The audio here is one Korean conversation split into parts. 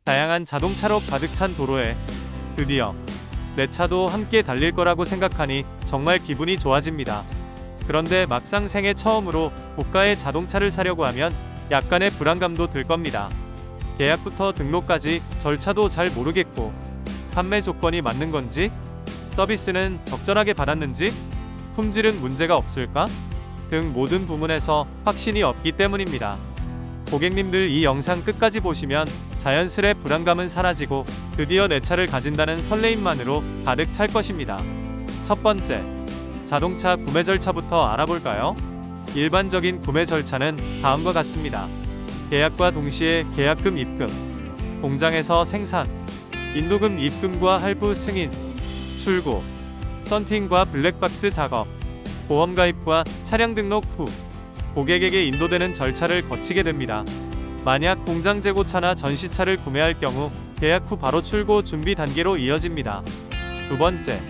다양한 자동차로 가득 찬 도로에 드디어 내 차도 함께 달릴 거라고 생각하니 정말 기분이 좋아집니다. 그런데 막상 생애 처음으로 고가의 자동차를 사려고 하면 약간의 불안감도 들 겁니다. 계약부터 등록까지 절차도 잘 모르겠고, 판매 조건이 맞는 건지, 서비스는 적절하게 받았는지, 품질은 문제가 없을까? 등 모든 부문에서 확신이 없기 때문입니다. 고객님들 이 영상 끝까지 보시면 자연스레 불안감은 사라지고 드디어 내 차를 가진다는 설레임만으로 가득 찰 것입니다. 첫 번째, 자동차 구매 절차부터 알아볼까요? 일반적인 구매 절차는 다음과 같습니다. 계약과 동시에 계약금 입금, 공장에서 생산, 인도금 입금과 할부 승인, 출고, 썬팅과 블랙박스 작업, 보험 가입과 차량 등록 후 고객에게 인도되는 절차를 거치게 됩니다. 만약 공장 재고차나 전시차를 구매할 경우 계약 후 바로 출고 준비 단계로 이어집니다. 두 번째,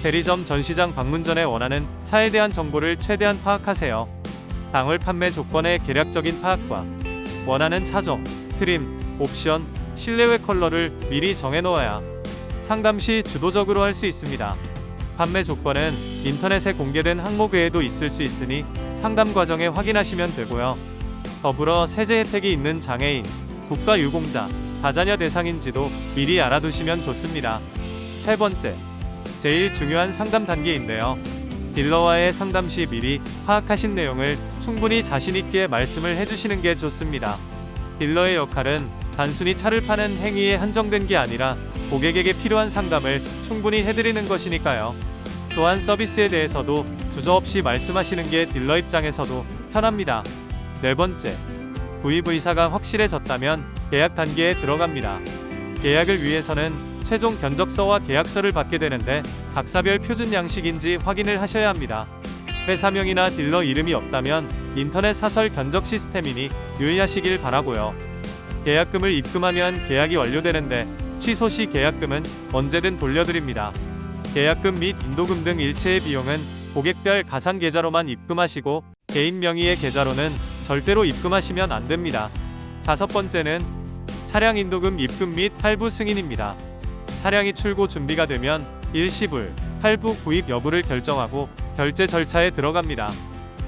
대리점 전시장 방문 전에 원하는 차에 대한 정보를 최대한 파악하세요. 당월 판매 조건의 개략적인 파악과 원하는 차종, 트림, 옵션, 실내외 컬러를 미리 정해놓아야 상담 시 주도적으로 할 수 있습니다. 판매 조건은 인터넷에 공개된 항목 외에도 있을 수 있으니 상담 과정에 확인하시면 되고요. 더불어 세제 혜택이 있는 장애인, 국가유공자, 다자녀 대상인지도 미리 알아두시면 좋습니다. 세 번째, 제일 중요한 상담 단계인데요. 딜러와의 상담 시 미리 파악하신 내용을 충분히 자신있게 말씀을 해주시는 게 좋습니다. 딜러의 역할은 단순히 차를 파는 행위에 한정된 게 아니라 고객에게 필요한 상담을 충분히 해드리는 것이니까요. 또한 서비스에 대해서도 주저없이 말씀하시는 게 딜러 입장에서도 편합니다. 네 번째, 구입 의사가 확실해졌다면 계약 단계에 들어갑니다. 계약을 위해서는 최종 견적서와 계약서를 받게 되는데 각사별 표준 양식인지 확인을 하셔야 합니다. 회사명이나 딜러 이름이 없다면 인터넷 사설 견적 시스템이니 유의하시길 바라고요. 계약금을 입금하면 계약이 완료되는데 취소 시 계약금은 언제든 돌려드립니다. 계약금 및 인도금 등 일체의 비용은 고객별 가상 계좌로만 입금하시고 개인 명의의 계좌로는 절대로 입금하시면 안 됩니다. 다섯 번째는 차량 인도금 입금 및 할부 승인입니다. 차량이 출고 준비가 되면 일시불, 할부 구입 여부를 결정하고 결제 절차에 들어갑니다.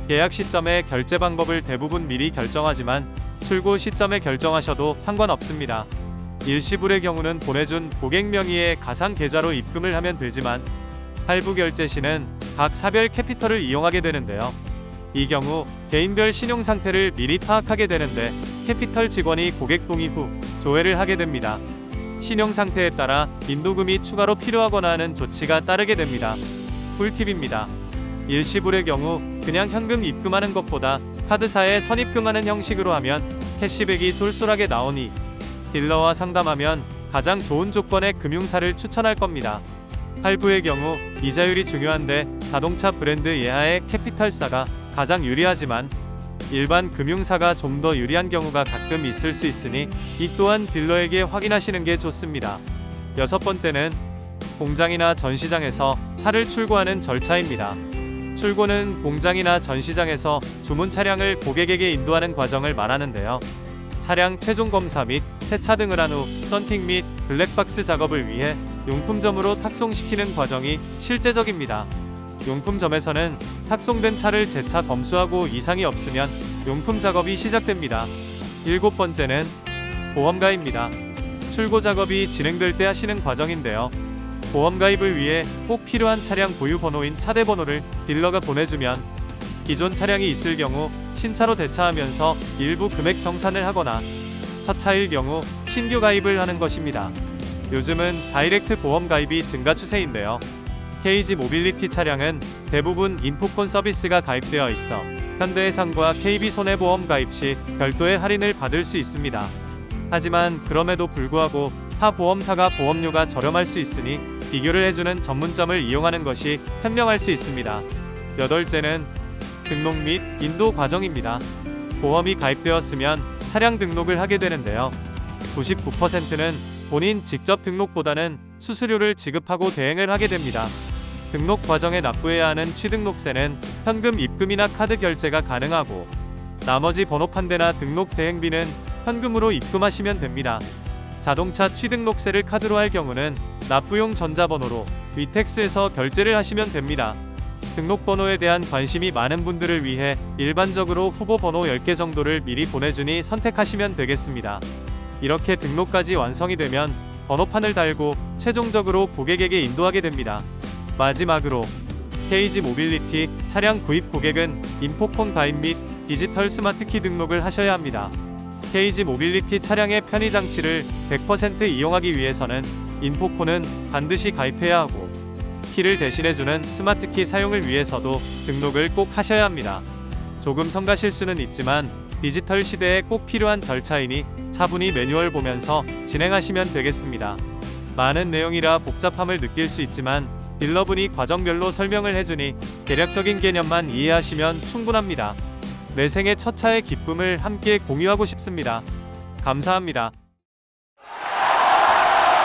계약 시점에 결제 방법을 대부분 미리 결정하지만 출고 시점에 결정하셔도 상관없습니다. 일시불의 경우는 보내준 고객 명의의 가상 계좌로 입금을 하면 되지만 할부 결제 시는 각 사별 캐피털을 이용하게 되는데요. 이 경우 개인별 신용 상태를 미리 파악하게 되는데 캐피털 직원이 고객 동의 후 조회를 하게 됩니다. 신용 상태에 따라 인도금이 추가로 필요하거나 하는 조치가 따르게 됩니다. 꿀팁입니다. 일시불의 경우 그냥 현금 입금하는 것보다 카드사에 선입금하는 형식으로 하면 캐시백이 쏠쏠하게 나오니 딜러와 상담하면 가장 좋은 조건의 금융사를 추천할 겁니다. 할부의 경우 이자율이 중요한데 자동차 브랜드 예하의 캐피털사가 가장 유리하지만 일반 금융사가 좀 더 유리한 경우가 가끔 있을 수 있으니 이 또한 딜러에게 확인하시는 게 좋습니다. 여섯 번째는 공장이나 전시장에서 차를 출고하는 절차입니다. 출고는 공장이나 전시장에서 주문 차량을 고객에게 인도하는 과정을 말하는데요. 차량 최종 검사 및 세차 등을 한 후 썬팅 및 블랙박스 작업을 위해 용품점으로 탁송시키는 과정이 실제적입니다. 용품점에서는 탁송된 차를 재차 검수하고 이상이 없으면 용품 작업이 시작됩니다. 일곱 번째는 보험가입니다. 출고 작업이 진행될 때 하시는 과정인데요. 보험가입을 위해 꼭 필요한 차량 보유 번호인 차대 번호를 딜러가 보내주면 기존 차량이 있을 경우 신차로 대차하면서 일부 금액 정산을 하거나 첫 차일 경우 신규 가입을 하는 것입니다. 요즘은 다이렉트 보험 가입이 증가 추세인데요. KG 모빌리티 차량은 대부분 인포콘 서비스가 가입되어 있어 현대해상과 KB손해보험 가입 시 별도의 할인을 받을 수 있습니다. 하지만 그럼에도 불구하고 타 보험사가 보험료가 저렴할 수 있으니 비교를 해주는 전문점을 이용하는 것이 현명할 수 있습니다. 여덟째는 등록 및 인도 과정입니다. 보험이 가입되었으면 차량 등록을 하게 되는데요. 99%는 본인 직접 등록보다는 수수료를 지급하고 대행을 하게 됩니다. 등록 과정에 납부해야 하는 취등록세는 현금 입금이나 카드 결제가 가능하고 나머지 번호판대나 등록 대행비는 현금으로 입금하시면 됩니다. 자동차 취등록세를 카드로 할 경우는 납부용 전자번호로 위택스에서 결제를 하시면 됩니다. 등록번호에 대한 관심이 많은 분들을 위해 일반적으로 후보 번호 10개 정도를 미리 보내주니 선택하시면 되겠습니다. 이렇게 등록까지 완성이 되면 번호판을 달고 최종적으로 고객에게 인도하게 됩니다. 마지막으로 KG 모빌리티 차량 구입 고객은 인포폰 가입 및 디지털 스마트키 등록을 하셔야 합니다. KG 모빌리티 차량의 편의 장치를 100% 이용하기 위해서는 인포폰은 반드시 가입해야 하고 키를 대신해주는 스마트키 사용을 위해서도 등록을 꼭 하셔야 합니다. 조금 성가실수는 있지만 디지털 시대에 꼭 필요한 절차이니 차분히 매뉴얼 보면서 진행하시면 되겠습니다. 많은 내용이라 복잡함을 느낄 수 있지만 딜러분이 과정별로 설명을 해주니 대략적인 개념만 이해하시면 충분합니다. 내 생애 첫 차의 기쁨을 함께 공유하고 싶습니다. 감사합니다.